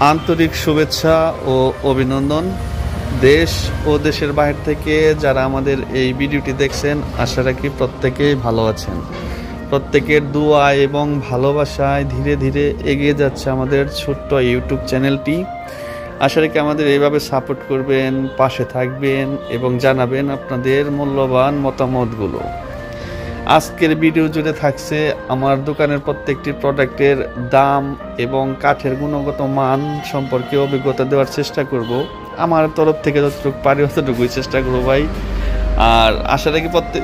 আন্তরিক শুভেচ্ছা ও অভিনন্দন। দেশ ও দেশের বাইরে থেকে যারা আমাদের এই ভিডিওটি দেখছেন, আশা রাখি প্রত্যেকেই ভালো আছেন। প্রত্যেকের দোয়া এবং ভালোবাসায় ধীরে ধীরে এগিয়ে যাচ্ছে আমাদের ছোট্ট ইউটিউব চ্যানেলটি। আশা রাখি আমাদের এইভাবে সাপোর্ট করবেন, পাশে থাকবেন এবং জানাবেন আপনাদের মূল্যবান মতামতগুলো। আজকের ভিডিও জুড়ে থাকছে আমার দোকানের প্রত্যেকটি প্রোডাক্টের দাম এবং কাঠের গুণগত মান সম্পর্কে অভিজ্ঞতা দেওয়ার চেষ্টা করব। আমার তরফ থেকে যতটুকু পারি ততটুকুই চেষ্টা করবো ভাই। আর আশা রাখি প্রত্যেক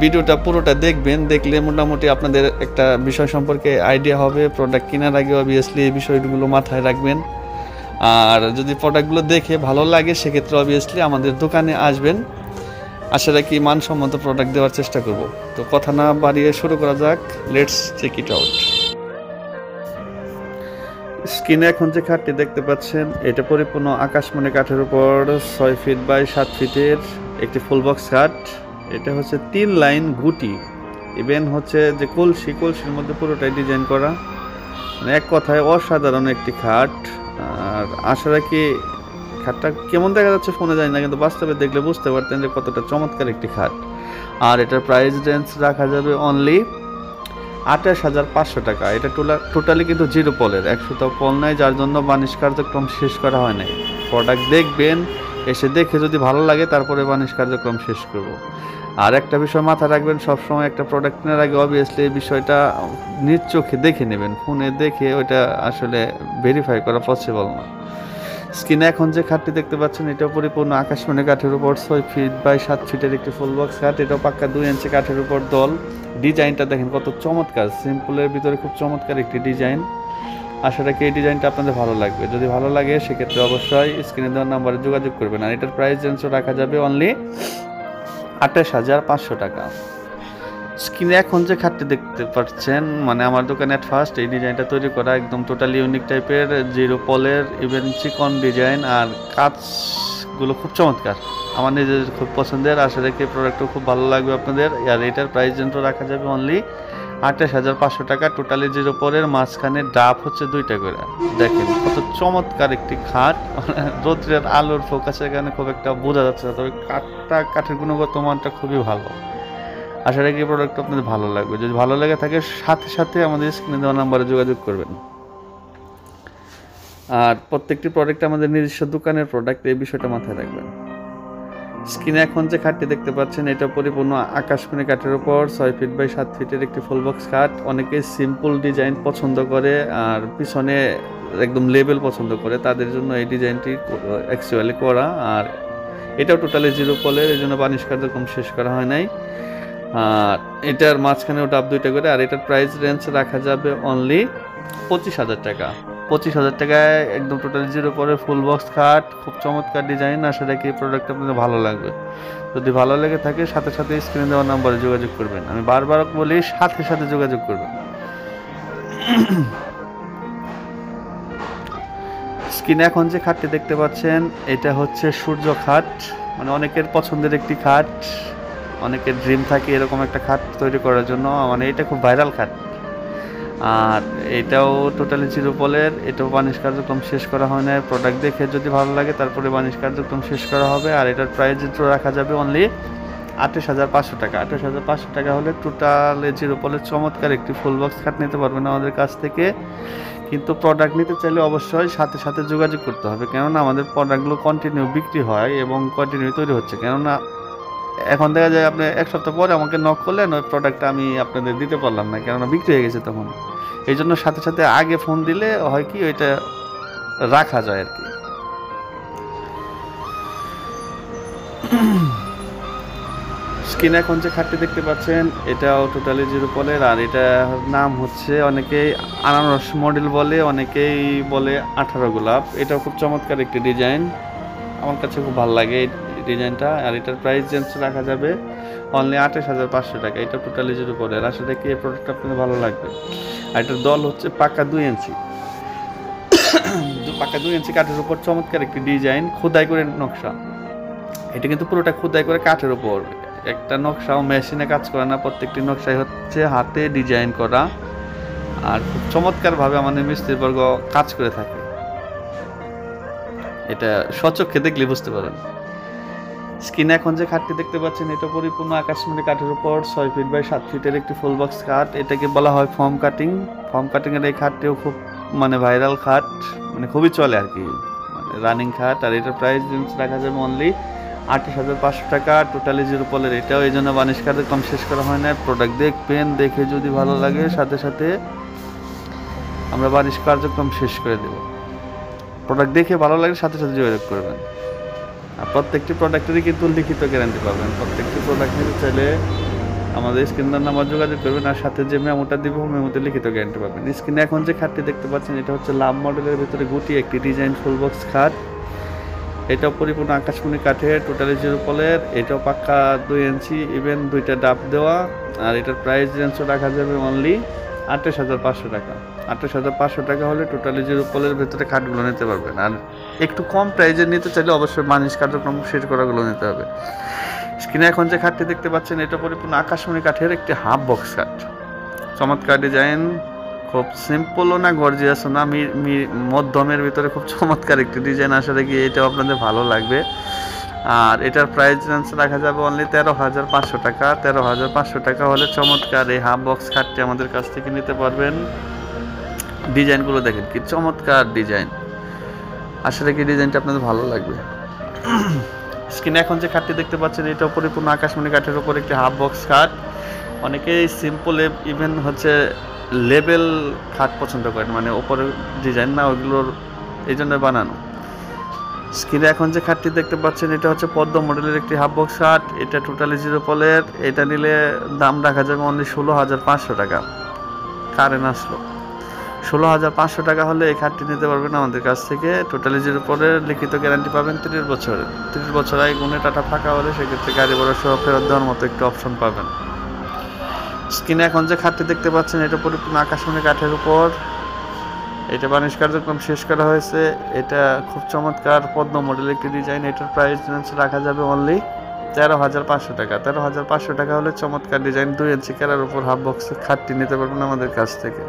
ভিডিওটা পুরোটা দেখবেন, দেখলে মোটামুটি আপনাদের একটা বিষয় সম্পর্কে আইডিয়া হবে। প্রোডাক্ট কেনার আগে অবভিয়াসলি এই বিষয়গুলো মাথায় রাখবেন। আর যদি প্রোডাক্টগুলো দেখে ভালো লাগে সেক্ষেত্রে অবভিয়াসলি আমাদের দোকানে আসবেন। আশা রাখি মানসম্মত প্রোডাক্ট দেওয়ার চেষ্টা করব। তো কথা না বাড়িয়ে শুরু করা যাক, লেটস চেক ইট আউট। স্ক্রিনে এখন যে খাটটি দেখতে পাচ্ছেন, এটা পরিপূর্ণ আকাশমণি কাঠের উপর 6 ফিট বাই 7 ফিটের একটি ফুল বক্স খাট। এটা হচ্ছে 3 লাইন গুটি, ইভেন হচ্ছে যে কলসির মধ্যে পুরোটাই ডিজাইন করা। মানে এক কথায় অসাধারণ একটি খাট। আর আশা রাখি খাটটা কেমন দেখা যাচ্ছে ফোনে জানি না, কিন্তু বাস্তবে দেখলে বুঝতে পারতেন যে কতটা চমৎকার একটি খাট। আর এটার প্রাইস রেঞ্জ রাখা যাবে অনলি 28,500 টাকা। এটা টোটালি কিন্তু জিরো পলের, 100টাও পল নাই, যার জন্য বানিশ কার্যক্রম শেষ করা হয় নাই। প্রোডাক্ট দেখবেন, এসে দেখে যদি ভালো লাগে তারপরে বানিশ কার্যক্রম শেষ করব। আর একটা বিষয় মাথায় রাখবেন, সবসময় একটা প্রোডাক্ট কেনার আগে অবভিয়াসলি এই বিষয়টা নিজ চোখে দেখে নেবেন। ফোনে দেখে ওইটা আসলে ভেরিফাই করা পসিবল না। স্ক্রিনে এখন যে খাটটি দেখতে পাচ্ছেন, এটা পরিপূর্ণ আকাশমণি কাঠের উপর 6 ফিট বাই 7 ফিটের একটি ফুল বক্স খাট। এটাও পাক্কা 2 ইঞ্চি কাঠের উপর দল। ডিজাইনটা দেখেন কত চমৎকার, সিম্পলের ভিতরে খুব চমৎকার একটি ডিজাইন। আশা রাখি এই ডিজাইনটা আপনাদের ভালো লাগবে। যদি ভালো লাগে সেক্ষেত্রে অবশ্যই স্ক্রিনে দেওয়ার নাম্বারে যোগাযোগ করবেন। আর এটার প্রাইস রেঞ্জ রাখা যাবে অনলি 28,500 টাকা। স্ক্রিনে এখন যে খাটটি দেখতে পাচ্ছেন, মানে আমার দোকানে অ্যাট ফার্স্ট এই ডিজাইনটা তৈরি করা, একদম টোটালি ইউনিক টাইপের, জিরো পলের, ইভেন চিকন ডিজাইন। আর কাজগুলো খুব চমৎকার, আমার নিজের খুব পছন্দের। আশা রাখি প্রোডাক্টও খুব ভালো লাগবে আপনাদের। আর এটার প্রাইস রেঞ্জ রাখা যাবে অনলি 28,500 টাকা। টোটালি জিরো পলের, মাঝখানে ডাব হচ্ছে 2টা করে। দেখেন কত চমৎকার একটি খাট। রৌদ্রের আলোর ফোকাসের কারণে খুব একটা বোঝা যাচ্ছে না, তবে কাঠের গুণগত মানটা খুবই ভালো। আশা রাখি প্রোডাক্টটা আপনাদের ভালো লাগবে। যদি ভালো লেগে থাকে সাথে সাথে আমাদের স্ক্রিনে দেওয়া নাম্বারে যোগাযোগ করবেন। আর প্রত্যেকটি প্রোডাক্ট আমাদের নিজস্ব দোকানের প্রোডাক্ট, এই বিষয়টা মাথায় রাখবেন। স্ক্রিনে এখন যে খাটটি দেখতে পাচ্ছেন, এটা পরিপূর্ণ আকাশমণি কাঠের উপর 6 ফিট বাই 7 ফিটের একটি ফুল বক্স খাট। অনেকে সিম্পল ডিজাইন পছন্দ করে আর পিছনে একদম লেবেল পছন্দ করে, তাদের জন্য এই ডিজাইনটি অ্যাকচুয়ালি করা। আর এটাও টোটালি জিরো পলের, এই জন্য বানিশ কার্যক্রম শেষ করা হয় নাই। আর এটার মাঝখানেও ডাব 2টা করে। আর এটার প্রাইস রেঞ্জ রাখা যাবে অনলি 25,000 টাকা। 25,000 টাকায় একদম টোটালি জিরো পলের ফুল বক্স খাট, খুব চমৎকার ডিজাইন। আশা রাখি এই প্রোডাক্ট আপনাদের ভালো লাগবে। যদি ভালো লেগে থাকে সাথে সাথে স্ক্রিনে দেওয়া নাম্বারে যোগাযোগ করবেন। আমি বারবার বলি, সাথে সাথে যোগাযোগ করবেন। স্ক্রিনে এখন যে খাটটি দেখতে পাচ্ছেন, এটা হচ্ছে সূর্য খাট। মানে অনেকের পছন্দের একটি খাট, অনেকের ড্রিম থাকে এরকম একটা খাট তৈরি করার জন্য। মানে এটা খুব ভাইরাল খাট। আর এটাও টোটালি জিরো পলের, এটাও বানিশ কার্যক্রম শেষ করা হয় না। প্রোডাক্ট দেখে যদি ভালো লাগে তারপরে বানিশ কার্যক্রম শেষ করা হবে। আর এটার প্রাইস রাখা যাবে অনলি 28,500 টাকা। 28,500 টাকা হলে টোটালি জিরো পলের চমৎকার একটি ফুল বক্স খাট নিতে পারবেন আমাদের কাছ থেকে। কিন্তু প্রোডাক্ট নিতে চাইলে অবশ্যই সাথে সাথে যোগাযোগ করতে হবে, কেননা আমাদের প্রোডাক্টগুলো কন্টিনিউ বিক্রি হয় এবং কন্টিনিউ তৈরি হচ্ছে। কেননা এখন দেখা যায় আপনি 1 সপ্তাহ পরে আমাকে নক করলেন, ওই প্রোডাক্টটা আমি আপনাদের দিতে পারলাম না, কেননা বিক্রি হয়ে গেছে তখন। এই জন্য সাথে সাথে আগে ফোন দিলে হয় কি ওইটা রাখা যায় আর কি। স্ক্রিনে এখন যে খাটটি দেখতে পাচ্ছেন, এটাও টোটালি জিরো পলের। আর এটার নাম হচ্ছে অনেকেই আনারস মডেল বলে, অনেকেই বলে 18 গোলাপ। এটাও খুব চমৎকার একটি ডিজাইন, আমার কাছে খুব ভালো লাগে এই ডিজাইনটা। আর এটার প্রাইস রেঞ্জ রাখা যাবে অনলি 28,500 টাকা। এটা টোটালি জিরো পলের। আশা রাখি এই প্রোডাক্টটা আপনাদের ভালো লাগবে। আর এটার দল হচ্ছে পাক্কা 2 ইঞ্চি। পাক্কা 2 ইঞ্চি কাঠের উপর চমৎকার একটি ডিজাইন, খোদাই করে নকশা। এটা কিন্তু পুরোটা খোদাই করে কাঠের উপর, একটা নকশাও মেশিনে কাজ করে না, প্রত্যেকটি নকশাই হচ্ছে হাতে ডিজাইন করা। আর খুব চমৎকারভাবে আমাদের মিস্ত্রিবর্গ কাজ করে থাকে। এটা স্বচক্ষে দেখলে বুঝতে পারেন। স্ক্রিনে এখন যে খাটটি দেখতে পাচ্ছেন এটা পরিপূর্ণ আকাশমণি কাঠের উপর 6 ফিট বাই 7 ফিটের একটি ফুল বক্স খাট। এটাকে বলা হয় ফর্ম কাটিং। ফর্ম কাটিং এর এই খাটটিও খুব ভাইরাল খাট, খুবই চলে আর কি, রানিং খাট। আর এটার প্রাইস রাখা যাবে অনলি 28,500 টাকা। টোটালি জিরো পলের এটাও, এই জন্য বানিশ কার্ডে কম শেষ করা হয় না। প্রোডাক্ট দেখবেন, দেখে যদি ভালো লাগে সাথে সাথে আমরা বানিশ কার্যক্রম শেষ করে দেব। প্রোডাক্ট দেখে ভালো লাগে সাথে সাথে যোগাযোগ করবেন। আর প্রত্যেকটি প্রোডাক্টেরই কিন্তু লিখিত গ্যারান্টি পাবেন। প্রত্যেকটি প্রোডাক্ট নিতে চাইলে আমাদের স্ক্রিনের নাম্বার যোগাযোগ করবেন, আর সাথে যে মেমোটা দিব মেমোতে লিখিত গ্যারান্টি পাবেন। স্ক্রিনে এখন যে খাটটি দেখতে পাচ্ছেন এটা হচ্ছে লাভ মডেলের ভিতরে গুটি একটি ডিজাইন ফুল বক্স খাট। এটাও পরিপূর্ণ আকাশমণি কাঠের, টোটালি জিরো পলের। এটাও পাক্কা 2 ইঞ্চি, ইভেন 2টা ডাব দেওয়া। আর এটার প্রাইস রেঞ্জ রাখা যাবে অনলি 28,500 টাকা। 28,500 টাকা হলে টোটালি জিরো পলের ভেতরে খাটগুলো নিতে পারবেন। আর একটু কম প্রাইজে নিতে চাইলে অবশ্যই বানিশ কার্যক্রম শেষ করাগুলো নিতে হবে। স্ক্রিনে এখন যে খাটটি দেখতে পাচ্ছেন এটা পরিপূর্ণ আকাশমণি কাঠের একটি হাফ বক্স খাট। চমৎকার ডিজাইন, খুব সিম্পলও না গর্জিয়াসও না, মধ্যমের ভিতরে খুব চমৎকার একটি ডিজাইন। আসলে কি এটাও আপনাদের ভালো লাগবে। আর এটার প্রাইস রেঞ্জ রাখা যাবে অনলি 13,500 টাকা। 13,500 টাকা হলে চমৎকার এই হাফ বক্স খাটটি আমাদের কাছ থেকে নিতে পারবেন। ডিজাইনগুলো দেখেন কি চমৎকার ডিজাইন, আসলে কি ডিজাইনটা আপনাদের ভালো লাগবে। স্ক্রিনে এখন যে খাটটি দেখতে পাচ্ছেন এটাও পরিপূর্ণ আকাশমণি কাঠের উপর একটি হাফ বক্স খাট। অনেকেই সিম্পল ইভেন হচ্ছে লেবেল খাট পছন্দ করেন, ওপরে ডিজাইন না, ওইগুলোর এই জন্য বানানো। স্ক্রিনে এখন যে খাটটি দেখতে পাচ্ছেন এটা হচ্ছে পদ্ম মডেলের একটি হাফ বক্স খাট। এটা টোটালি জিরো পলের। এটা নিলে দাম রাখা যাবে অনলি 16,500 টাকা। কারেন্ট আসলো 16,500 টাকা হলে এই খাটটি নিতে পারবেন আমাদের কাছ থেকে। টোটালি জিরো পলের, লিখিত গ্যারান্টি পাবেন 30 বছরের। 30 বছর আগে গুণে টাটা ফাঁকা হলে সেক্ষেত্রে গাড়ি ভাড়া সহ ফেরত দেওয়ার মতো একটি অপশন পাবেন। স্ক্রিনে এখন যে খাটটি দেখতে পাচ্ছেন এটা পরিপূর্ণ আকাশমণি কাঠের উপর। এটা বানিশ কার্যক্রম শেষ করা হয়েছে। এটা খুব চমৎকার পদ্ম মডেলের একটি ডিজাইন। এটার প্রাইস রাখা যাবে অনলি 13,500 টাকা। 13,500 টাকা হলে চমৎকার ডিজাইন 2 ইঞ্চি কেরার উপর হাফ বক্স খাটটি নিতে পারবেন আমাদের কাছ থেকে।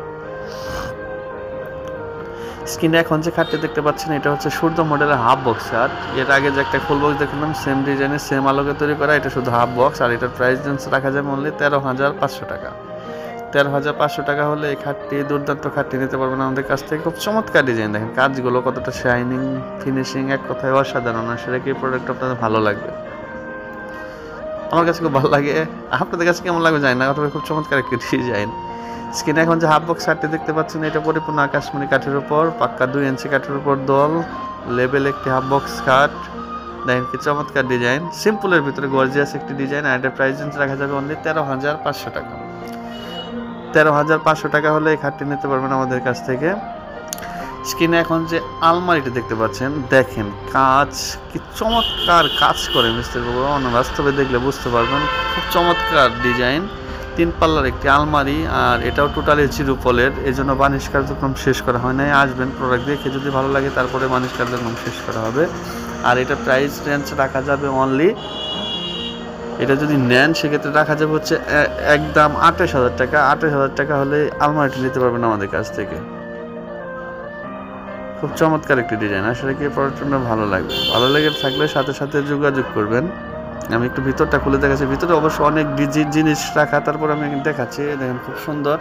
স্ক্রিনে এখন যে খাটটি দেখতে পাচ্ছেন এটা হচ্ছে সূর্য মডেলের হাফ বক্স খাট। এর আগে যে একটা ফুল বক্স দেখলাম সেম ডিজাইনের সেম আলোকে তৈরি করা, এটা শুধু হাফ বক্স। আর এটার প্রাইস রাখা যাবে অনলি 13,500 টাকা। 13,500 টাকা হলে এই খাটটি, দুর্দান্ত খাটটি নিতে পারবেন আমাদের কাছ থেকে। খুব চমৎকার ডিজাইন, দেখেন কাজগুলো কতটা শাইনিং, ফিনিশিং, এক কথায় অসাধারণ। আসলে কি প্রোডাক্ট আপনাদের ভালো লাগবে, আমার কাছে খুব ভালো লাগে। আপনাদের কাছে কেমন লাগবে জানি না, তবে খুব চমৎকার একটি ডিজাইন। স্ক্রিনে এখন যে হাফ বক্স খাটটি দেখতে পাচ্ছেন এটা পরিপূর্ণ আকাশমণি কাঠের উপর, পাক্কা 2 ইঞ্চি কাঠের উপর দল লেবেল একটি হাফ বক্স খাট। দেখেন কি চমৎকার ডিজাইন, সিম্পলের ভিতরে গর্জিয়াস একটি ডিজাইন। আর এটার প্রাইস রাখা যাবে অনলি 13,500 টাকা। 13,500 টাকা হলে এই খাটটি নিতে পারবেন আমাদের কাছ থেকে। স্ক্রিনে এখন যে আলমারিটি দেখতে পাচ্ছেন, দেখেন কাজ কি চমৎকার কাজ করে মিস্ত্রি বাবু, বাস্তবে দেখলে বুঝতে পারবেন। খুব চমৎকার ডিজাইন, 3 পাল্লার একটি আলমারি। আর এটাও টোটালি জিরো পলের, এই জন্য বানিশ কার্যক্রম শেষ করা হয় নাই। আসবেন, প্রোডাক্ট দেখে যদি ভালো লাগে তারপরে বানিশ কার্যক্রম শেষ করা হবে। আর এটা প্রাইস রেঞ্জ রাখা যাবে অনলি, এটা যদি নেন সেক্ষেত্রে রাখা যাবে হচ্ছে একদম 28,000 টাকা। 28,000 টাকা হলে আলমারিটি নিতে পারবেন আমাদের কাছ থেকে। খুব চমৎকার একটি ডিজাইন, আসলে কি প্রোডাক্টটা ভালো লাগবে। ভালো লেগে থাকলে সাথে সাথে যোগাযোগ করবেন। আমি একটু ভিতরটা খুলে দেখাচ্ছি। ভিতরে অবশ্য অনেক জিনিস রাখা, তারপর আমি দেখাচ্ছি। দেখেন খুব সুন্দর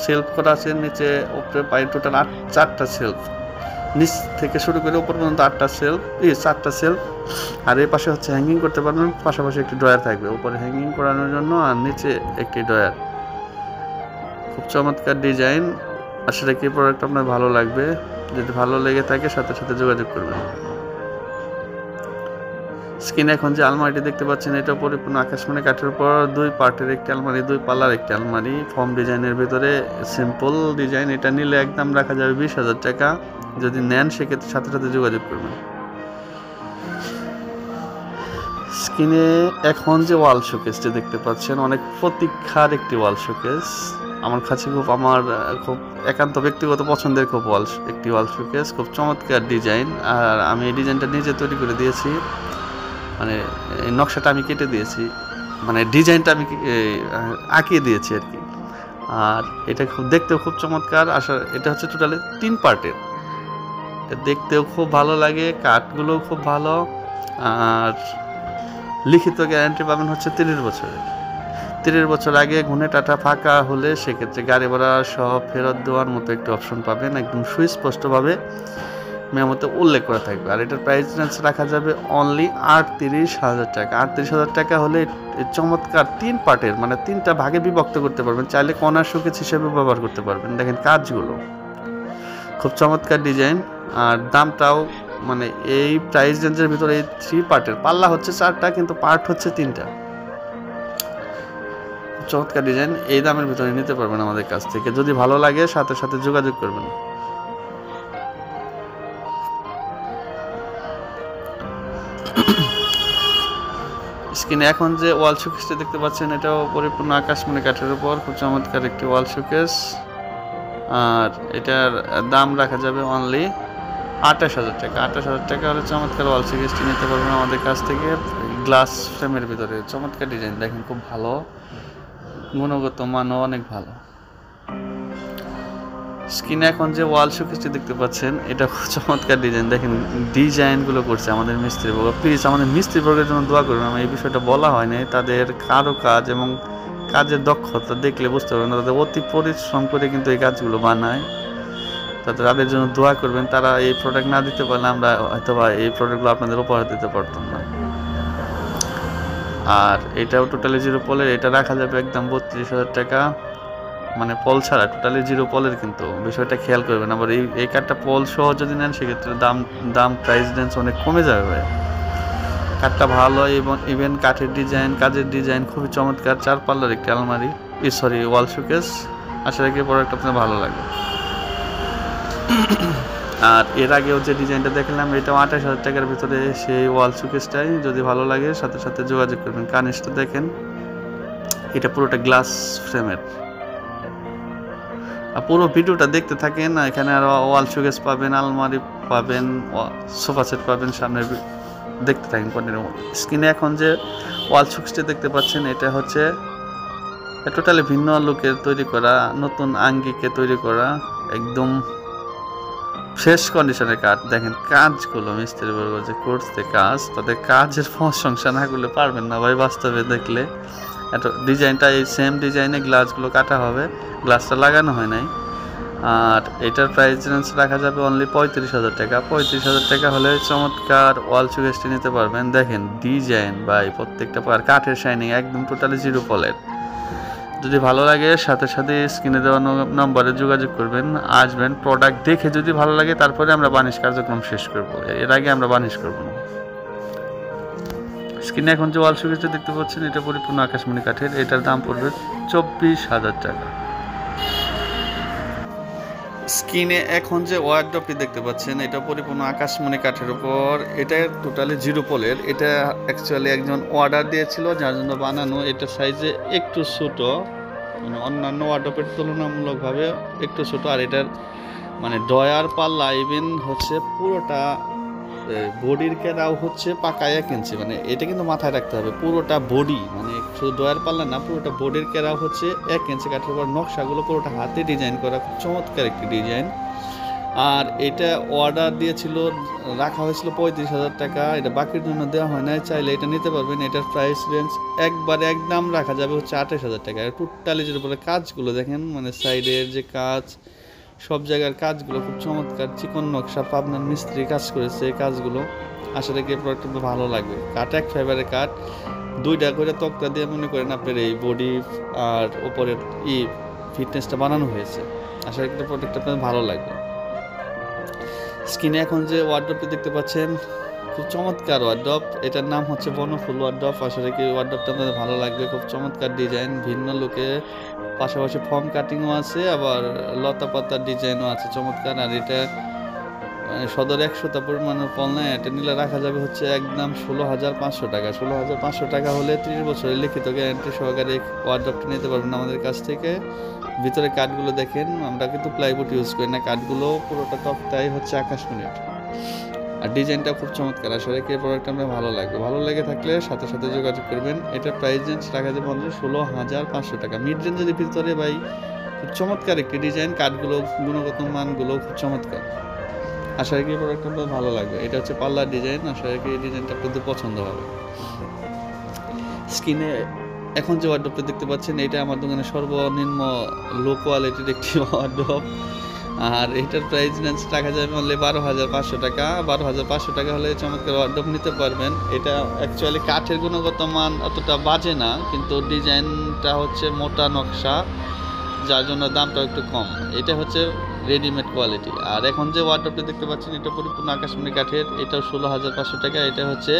সেলফ করা আছে, নিচে উপরে পাই টোটাল 4টা সেলফ, নিচ থেকে শুরু করে উপর পর্যন্ত 4টা সেলফ। আর এই পাশে হচ্ছে হ্যাঙ্গিং করতে পারবেন, পাশাপাশি একটি ড্রয়ার থাকবে উপরে হ্যাঙ্গিং করানোর জন্য, আর নিচে একটি ড্রয়ার। খুব চমৎকার ডিজাইন, আসলে কি প্রোডাক্ট আপনার ভালো লাগবে। যদি ভালো লেগে থাকে সাথে সাথে যোগাযোগ করবেন। স্ক্রিনে এখন যে আলমারিটি দেখতে পাচ্ছেন এটা পরিপূর্ণ আকাশমণি কাঠের উপর 2 পার্টের একটি আলমারি, 2 পাল্লার একটি আলমারি, ফর্ম ডিজাইনের ভিতরে সিম্পল ডিজাইন। এটা নিলে একদম রাখা যাবে 20,000 টাকা। যদি নেন সেক্ষেত্রে সাথে সাথে যোগাযোগ করবেন। স্ক্রিনে এখন যে ওয়াল শোকেসটি দেখতে পাচ্ছেন, অনেক প্রতীক্ষার একটি ওয়াল শোকেস। আমার কাছে খুব একান্ত ব্যক্তিগত পছন্দের একটি ওয়াল শোকেস। খুব চমৎকার ডিজাইন। আর আমি এই ডিজাইনটা নিজে তৈরি করে দিয়েছি, এই নকশাটা আমি কেটে দিয়েছি, ডিজাইনটা আমি আঁকিয়ে দিয়েছি আর কি। আর এটা দেখতেও খুব চমৎকার। এটা হচ্ছে টোটালি 3 পার্টের। এটা দেখতেও খুব ভালো লাগে, কাঠগুলোও খুব ভালো, আর লিখিত গ্যারান্টি পাবেন হচ্ছে 30 বছরের। 30 বছর আগে ঘুণে টাটা ফাঁকা হলে সেক্ষেত্রে গাড়ি ভাড়া সহ ফেরত দেওয়ার মতো একটি অপশন পাবেন, একদম সুস্পষ্টভাবে মেমোতে উল্লেখ করা থাকবে। আর এটার প্রাইস রেঞ্জ রাখা যাবে অনলি 38,000 টাকা। 38,000 টাকা হলে চমৎকার 3 পার্টের, মানে 3টা ভাগে বিভক্ত করতে পারবেন, চাইলে কর্নার শোকেস হিসেবে ব্যবহার করতে পারবেন। দেখেন কাজগুলো খুব চমৎকার ডিজাইন, আর দামটাও মানে এই প্রাইস রেঞ্জের ভিতরে এই 3 পার্টের পাল্লা হচ্ছে 4টা, কিন্তু পার্ট হচ্ছে 3টা। চমৎকার ডিজাইন, এই দামের ভিতরে নিতে পারবেন আমাদের কাছ থেকে। যদি ভালো লাগে সাথে সাথে যোগাযোগ করবেন। স্ক্রিনে এখন যে ওয়াল শোকেসটা দেখতে পাচ্ছেন, এটাও পরিপূর্ণ আকাশমণি কাঠের উপর, খুব চমৎকার একটি ওয়াল শোকেস। আর এটার দাম রাখা যাবে অনলি 28,000 টাকা। 28,000 টাকা হলে চমৎকার ওয়াল শোকেসটি নিতে পারবেন আমাদের কাছ থেকে। গ্লাস ফ্রেমের ভিতরে চমৎকার ডিজাইন, দেখেন খুব ভালো, গুণগত মানও অনেক ভালো। স্ক্রিনে এখন যে ওয়াল শোকেসটি দেখতে পাচ্ছেন, এটা খুব চমৎকার ডিজাইন, দেখেন ডিজাইনগুলো করছে আমাদের মিস্ত্রিবর্গ। প্লিজ আমাদের মিস্ত্রিবর্গের জন্য দোয়া করবেন। আমার এই বিষয়টা বলা হয় নাই, তাদের কারো কাজ এবং কাজের দক্ষতা দেখলে বুঝতে পারবেন, তাদের অতি পরিশ্রম করে কিন্তু এই কাজগুলো বানায়। তাদের জন্য দোয়া করবেন। তারা এই প্রোডাক্ট না দিতে পারলে আমরা হয়তো বা এই প্রোডাক্টগুলো আপনাদের উপহার দিতে পারতাম না। আর এটাও টোটালি 0 পলের, এটা রাখা যাবে একদম 32,000 টাকা, মানে পল ছাড়া, টোটালি 0 পলের, কিন্তু বিষয়টা খেয়াল করবেন। আবার এই কাঠটা পল সহ যদি নেন সেক্ষেত্রে দাম প্রাইস রেঞ্জ অনেক কমে যাবে ভাই। কাঠটা ভালো এবং ইভেন কাঠের ডিজাইন, কাজের ডিজাইন খুবই চমৎকার। 4 পাল্লার একটি আলমারি, ওয়াল শোকেস। আশা রাখি প্রোডাক্ট আপনার ভালো লাগবে। আর এর আগেও যে ডিজাইনটা দেখলাম, এটাও 28,000 টাকার ভিতরে সেই ওয়াল শোকেসটাই। যদি ভালো লাগে সাথে সাথে যোগাযোগ করবেন। কার্নিশটা দেখেন, এটা পুরোটা গ্লাস ফ্রেমের। পুরো ভিডিওটা দেখতে থাকেন। এখানে আরো ওয়াল শোকেস পাবেন, আলমারি পাবেন, সোফা সেট পাবেন, সামনে দেখতে থাকেন কন্টিনিউ। স্ক্রিনে এখন যে ওয়াল শোকেসটি দেখতে পাচ্ছেন, এটা হচ্ছে টোটালি ভিন্ন লুকের তৈরি করা, নতুন আঙ্গিকে তৈরি করা, একদম ফ্রেশ কন্ডিশনের কাঠ। দেখেন কাজগুলো মিস্ত্রি বর্গ যে করতে কাজ, তাদের কাজের প্রশংসা না করলে পারবেন না ভাই বাস্তবে দেখলে। এত ডিজাইনটা এই সেম ডিজাইনে গ্লাসগুলো কাটা হবে, গ্লাসটা লাগানো হয় নাই। আর এটার প্রাইস রেঞ্জ রাখা যাবে অনলি 35,000 টাকা। 35,000 টাকা হলে চমৎকার ওয়াল শোকেসটি নিতে পারবেন। দেখেন ডিজাইন ভাই, প্রত্যেকটা পার কাঠের শাইনিং, একদম টোটালি 0 পলের। যদি ভালো লাগে সাথে সাথে স্ক্রিনে দেওয়া নম্বরে যোগাযোগ করবেন, আসবেন, প্রোডাক্ট দেখে যদি ভালো লাগে তারপরে আমরা বানিশ কার্যক্রম শেষ করব, এর আগে আমরা বানিশ করব না। স্ক্রিনে এখন যে ওয়াল শোকেসটা দেখতে পাচ্ছেন, এটা পরিপূর্ণ আকাশমণি কাঠের। এটার দাম পড়বে 24,000 টাকা। স্ক্রিনে এখন যে ওয়ার্ডরোবটি দেখতে পাচ্ছেন, এটা পরিপূর্ণ আকাশমণি কাঠের উপর, এটা টোটালি 0 পলের। এটা অ্যাকচুয়ালি একজন অর্ডার দিয়েছিল, যার জন্য বানানো। এটা সাইজে একটু ছোট, মানে অন্যান্য ওয়ার্ডরোবের তুলনামূলকভাবে একটু ছোট। আর এটার মানে ডয়ার পাল্লা ইভেন হচ্ছে পুরোটা বডির কেরাও হচ্ছে পাকা 1 ইঞ্চি, মানে এটা কিন্তু মাথায় রাখতে হবে। পুরোটা বডি, মানে শুধু ডয়ার পাল্লা না, পুরোটা বডির কেরাও হচ্ছে 1 ইঞ্চি কাঠের উপর। নকশাগুলো পুরোটা হাতে ডিজাইন করা, খুব চমৎকার একটি ডিজাইন। আর এটা অর্ডার দিয়েছিল, রাখা হয়েছিল 35,000 টাকা। এটা বাকির জন্য দেওয়া হয় না, চাইলে এটা নিতে পারবেন। এটার প্রাইস রেঞ্জ একবারে একদম রাখা যাবে হচ্ছে 28,000 টাকা। টোটালি যের উপরে কাজগুলো দেখেন, মানে সাইডের যে কাজ, সব জায়গার কাজগুলো খুব চমৎকার, চিকন নকশা, পাবনার মিস্ত্রি কাজ করেছে এই কাজগুলো। আশা রাখি প্রোডাক্টটা ভালো লাগবে। কাঠ এক ফাইবারের কাঠ, 2টা করে তক্তা দিয়ে মনে করেন আপনার এই বডি আর ওপরের ফিটনেসটা বানানো হয়েছে। আশা রাখি প্রোডাক্টটা আপনার ভালো লাগবে। স্ক্রিনে এখন যে ওয়ার্ডরোবটি দেখতে পাচ্ছেন, খুব চমৎকার ওয়ার্ডরোব। এটার নাম হচ্ছে বনফুল ওয়ার্ডরোব। আশা রাখি ওয়ার্ডরোবটা আপনাদের ভালো লাগবে। খুব চমৎকার ডিজাইন, ভিন্ন লুকে, পাশাপাশি ফর্ম কাটিংও আছে, আবার লতা পাতার ডিজাইনও আছে চমৎকার। আর এটা সদর 100টা পরিমাণের পল নেয়। এটা নিলে রাখা যাবে হচ্ছে একদম 16,500 টাকা। 16,500 টাকা হলে 30 বছরের লিখিত গ্যারান্টি সহকারে ওয়ার্ডরোবটা নিতে পারবেন আমাদের কাছ থেকে। ভিতরে কাঠগুলো দেখেন, আমরা কিন্তু প্লাইউড ইউজ করি না, কাঠগুলো পুরোটা তক্তাই হচ্ছে আকাশমণির। আর ডিজাইনটা খুব চমৎকার। আশা রাখি এই প্রোডাক্টটা আপনার ভালো লাগবে। ভালো লেগে থাকলে সাথে সাথে যোগাযোগ করবেন। এটার প্রাইস রেঞ্জ রাখা যাবে 16,500 টাকা। মিড রেঞ্জের ভিতরে ভাই খুব চমৎকার একটি ডিজাইন, কাঠগুলো, গুণগত মানগুলো খুব চমৎকার। আশা করি প্রোডাক্টটা আপনার ভালো লাগবে। এটা হচ্ছে পাল্লার ডিজাইন, আশা করি এই ডিজাইনটা আপনাদের পছন্দ হবে। স্ক্রিনে এখন যে ওয়ার্ডরোবটা দেখতে পাচ্ছেন, এটা আমার দোকানে সর্বনিম্ন লো কোয়ালিটির একটি ওয়ার্ডরোব। আর এটার প্রাইস রেঞ্জ রাখা যাবে বললে 12,500 টাকা। 12,500 টাকা হলে চমৎকার ওয়ার্ডরোব নিতে পারবেন। এটা অ্যাকচুয়ালি কাঠের গুণগত মান অতটা বাজে না, কিন্তু ডিজাইনটা হচ্ছে মোটা নকশা, যার জন্য দামটা একটু কম। এটা হচ্ছে রেডিমেড কোয়ালিটি। আর এখন যে ওয়ার্ডরোবটা দেখতে পাচ্ছেন, এটা পরিপূর্ণ আকাশমণি কাঠের। এটাও 16,500 টাকা। এটা হচ্ছে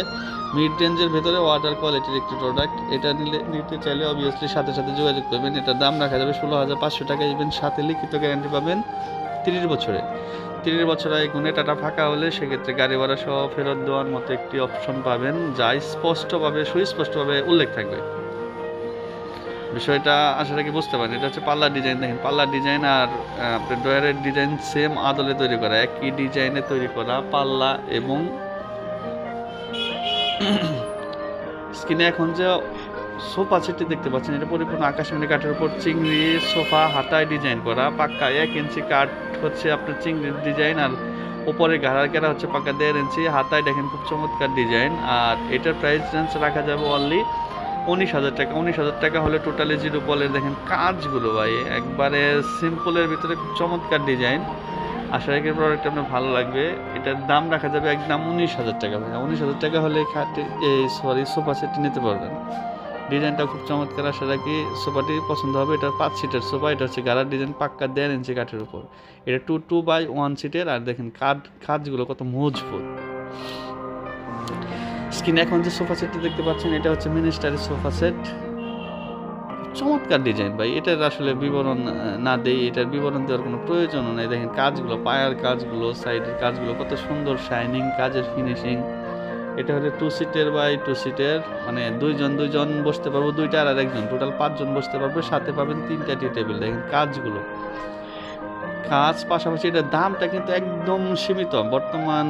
মিড রেঞ্জের ভেতরে ওয়াটার কোয়ালিটির একটি প্রোডাক্ট। এটা নিতে চাইলে অবভিয়াসলি সাথে সাথে যোগাযোগ করবেন। এটার দাম রাখা যাবে 16,500 টাকা। ইভেন সাথে লিখিত গ্যারান্টি পাবেন 30 বছরে। 30 বছর আগে গুণে টাটা ফাঁকা হলে সেক্ষেত্রে গাড়ি ভাড়া সহ ফেরত দেওয়ার মতো একটি অপশন পাবেন, যা সুস্পষ্টভাবে উল্লেখ থাকবে। বিষয়টা আশা রাখি বুঝতে পারেন। এটা হচ্ছে পাল্লার ডিজাইন। দেখেন পাল্লার ডিজাইন আর আপনার ড্রয়ারের ডিজাইন সেম আদলে তৈরি করা, একই ডিজাইনে তৈরি করা পাল্লা। এবং স্ক্রিনে এখন যে সোফা সেটটি দেখতে পাচ্ছেন, এটা পরিপূর্ণ আকাশমণি কাঠের উপর চিংড়ি সোফা হাতায় ডিজাইন করা। পাক্কা 1 ইঞ্চি কাঠ হচ্ছে আপনার চিংড়ির ডিজাইন, আর উপরে ঘাড়ার কেরা হচ্ছে পাক্কা 1.5 ইঞ্চি। হাতায় দেখেন খুব চমৎকার ডিজাইন। আর এটার প্রাইস রেঞ্জ রাখা যাবে অনলি 19,000 টাকা। 19,000 টাকা হলে টোটালি জিরো পলের দেখেন কাজগুলো ভাই একবারে সিম্পলের ভিতরে খুব চমৎকার ডিজাইন। আশা রাখি প্রোডাক্ট আপনার ভালো লাগবে। এটার দাম রাখা যাবে একদম 19,000 টাকা ভাই। 19,000 টাকা হলে সোফা সেটটি নিতে পারবেন। ডিজাইনটা খুব চমৎকার। আশা রাখি সোফাটি পছন্দ হবে। এটা 5 সিটের সোফা। এটা হচ্ছে গালার ডিজাইন পাক্কা 1.5 ইঞ্চি কাঠের উপর। এটা 2x1 সিটের। আর দেখেন কাজগুলো কত মজবুত। স্ক্রিনে এখন যে সোফা সেটটি দেখতে পাচ্ছেন, এটা হচ্ছে মিনিস্টারের সোফা সেট। চমৎকার ডিজাইন ভাই। এটার আসলে বিবরণ না দেই, এটার বিবরণ দেওয়ার কোনো প্রয়োজনও নেই। দেখেন কাজগুলো, পায়ার কাজগুলো, সাইডের কাজগুলো কত সুন্দর শাইনিং কাজের ফিনিশিং। এটা হলো 2 সিটের বাই 2 সিটের, মানে দুইজন বসতে পারবো, 2টা আর একজন, টোটাল 5 জন বসতে পারবে। সাথে পাবেন 3টা টি টেবিল। দেখেন কাজগুলো, কাজ পাশাপাশি এটার দামটা কিন্তু একদম সীমিত, বর্তমান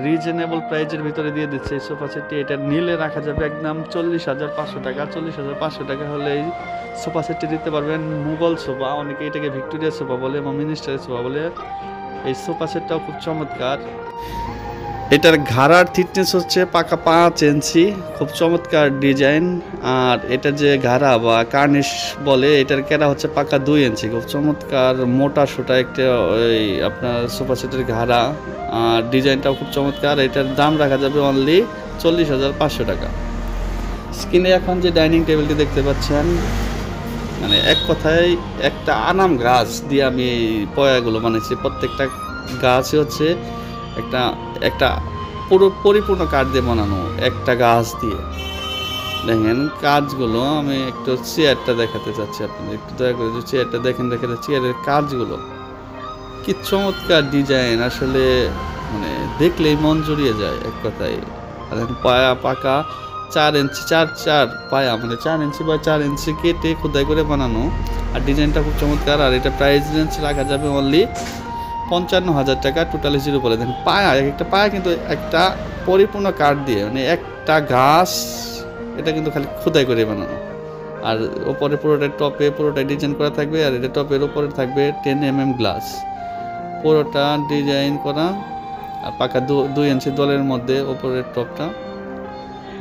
রিজনেবল প্রাইজের ভিতরে দিয়ে দিচ্ছে এই সোফা সেটটি। এটা নিলে রাখা যাবে একদম 40,500 টাকা। 40,500 টাকা হলে এই সোফা সেটটি দিতে পারবেন। মুঘল সোফা, অনেকে এটাকে ভিক্টোরিয়া সোফা বলে এবং মিনিস্টারের সোফা বলে। এই সোফা সেটটাও খুব চমৎকার। এটার ঘাড়ার থিকনেস হচ্ছে পাকা 5 ইঞ্চি, খুব চমৎকার ডিজাইন। আর এটা যে ঘাড়া বা কার্নিশ বলে, এটার কেরা হচ্ছে পাকা 2 ইঞ্চি, খুব চমৎকার মোটা সোটা একটা ওই আপনার সোফা সেটের ঘাড়া। আর ডিজাইনটাও খুব চমৎকার। এটার দাম রাখা যাবে অনলি 40,500 টাকা। স্ক্রিনে এখন যে ডাইনিং টেবিলটি দেখতে পাচ্ছেন, মানে এক কথায় একটা আনাম গাছ দিয়ে আমি এই পয়াগুলো বানিয়েছি। প্রত্যেকটা গাছই হচ্ছে একটা পুরো পরিপূর্ণ কাঠ দিয়ে বানানো, একটা গাছ দিয়ে। দেখেন কাজগুলো, আমি একটু চেয়ারটা দেখাতে চাচ্ছি আপনাদের, একটু দয়া করে চেয়ারটা দেখেন। চেয়ারের কাজগুলো কি চমৎকার ডিজাইন, আসলে মানে দেখলেই মন জুড়িয়ে যায় এক কথায়। আর পায়া পাকা 4 ইঞ্চি, 4 পায়া, মানে 4 ইঞ্চি বা 4 ইঞ্চি কেটে খোদাই করে বানানো। আর ডিজাইনটা খুব চমৎকার। আর এটা প্রাইস রেঞ্জ রাখা যাবে অনলি 55,000 টাকা। টোটালি জিরো বলে দেন। পায়া, একটা পায়া কিন্তু একটা পরিপূর্ণ কাঠ দিয়ে, মানে একটা গাছ, এটা কিন্তু খালি খোদাই করে বানানো। আর ওপরে পুরোটা ডিজাইন করা থাকবে। আর এটা টপের উপরে থাকবে 10 mm গ্লাস, পুরোটা ডিজাইন করা। আর পাকা 2 ইঞ্চি দলের মধ্যে ওপরের টপটা।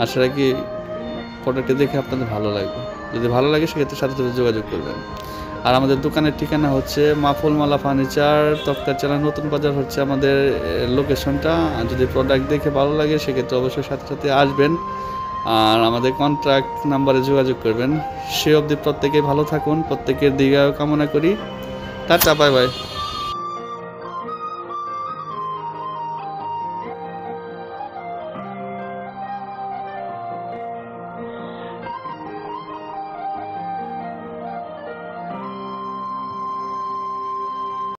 আশা রাখি প্রোডাক্টটি দেখে আপনাদের ভালো লাগবে। যদি ভালো লাগে সেক্ষেত্রে সাথে সাথে যোগাযোগ করবেন। আর আমাদের দোকানের ঠিকানা হচ্ছে মাফুলমালা ফার্নিচার, তক্তারচালা, নতুন বাজার হচ্ছে আমাদের লোকেশনটা। আর যদি প্রোডাক্ট দেখে ভালো লাগে সেক্ষেত্রে অবশ্যই সাথে সাথে আসবেন আর আমাদের কন্ট্যাক্ট নাম্বারে যোগাযোগ করবেন। সে অবধি প্রত্যেকে ভালো থাকুন, প্রত্যেকের দীর্ঘায়ু কামনা করি। Tata, bye bye.